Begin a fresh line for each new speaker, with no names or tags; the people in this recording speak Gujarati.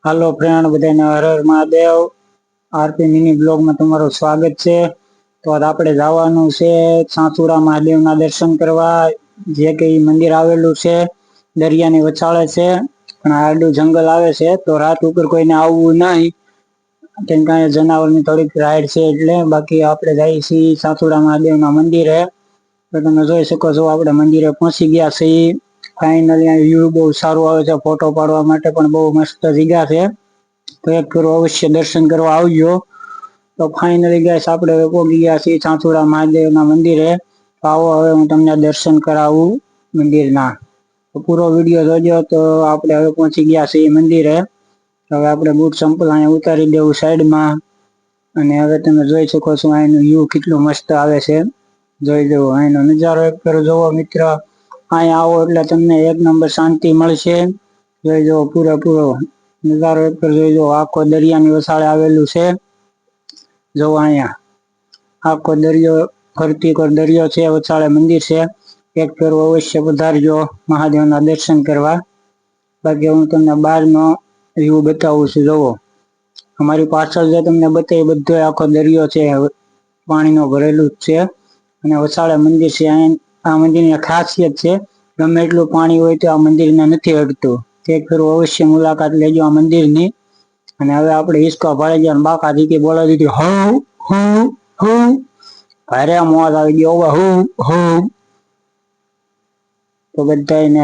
હાલો ફ્રેન્ડ, બધાને હર હર મહાદેવ. આરપી મિની બ્લોગમાં તમારું સ્વાગત છે. તો આપણે જવાનું છે સાસુરા મહાદેવના દર્શન કરવા, જે કે મંદિર આવેલું છે દરિયાની વચાળે છે, પણ આડું જંગલ આવે છે, તો રાત ઉપર કોઈને આવવું નહીં, કેમ કે જનાવરની થોડીક રાઈડ છે એટલે. બાકી આપણે જઈએ છીએ સાસુરા મહાદેવના મંદિરે. તો તમે જોઈ શકો છો આપણે મંદિરે પહોંચી ગયા છીએ. ફાઇનલી વ્યૂ બહુ સારું આવે છે, ફોટો પાડવા માટે પણ બહુ મસ્ત જગ્યા છે. તો એક ફેર અવશ્ય દર્શન કરવા આવજો. તો ફાઇનલી ગાઈસ આપણે પહોંચી ગયા છીએ સાસુરા મહાદેવના મંદિરે. તો આવો હવે હું તમને દર્શન કરાવું મંદિરના. તો પૂરો વિડીયો જોજો. તો આપણે હવે પહોંચી ગયા છીએ મંદિરે. હવે આપણે બૂટ ચંપલ અહીંયા ઉતારી દેવું સાઈડમાં. અને હવે તમે જોઈ શકો છો અહીંનું વ્યૂ કેટલું મસ્ત આવે છે. જોઈ જવો અહીંનો નજારો એક ફેર જોવો મિત્ર. અહીંયા આવો એટલે તમને એક નંબર શાંતિ મળશે. જોઈ જવો પૂરેપૂરો નજારો એક ફેર જોઈ જવો. આખો દરિયાની વસાળે આવેલું છે. જો અહીંયા આખો દરિયો, ફરતી કોર દરિયો છે, વચાળે મંદિર છે. એક ફેરો અવશ્ય પધારજો મહાદેવના દર્શન કરવા. બાકી હું તમને બહારનો વ્યૂ બતાવું છું. જોવો અમારી પાછળ જે તમને બતાવી બધો આખો દરિયો છે, પાણીનો ભરેલું જ છે, અને વસાળે મંદિર છે. આ મંદિરની ખાસિયત છે, ગમે એટલું પાણી હોય તો આ મંદિરને નથી અડતું. એક ફેરો અવશ્ય મુલાકાત લેજો આ મંદિરની. અને હવે આપણે હિસકા ભાળી ગયા, બાકા દીકી બોલાવી દીધી, હું હું હું ભારે મોજ આવી ગયો. હું હું તો બધાને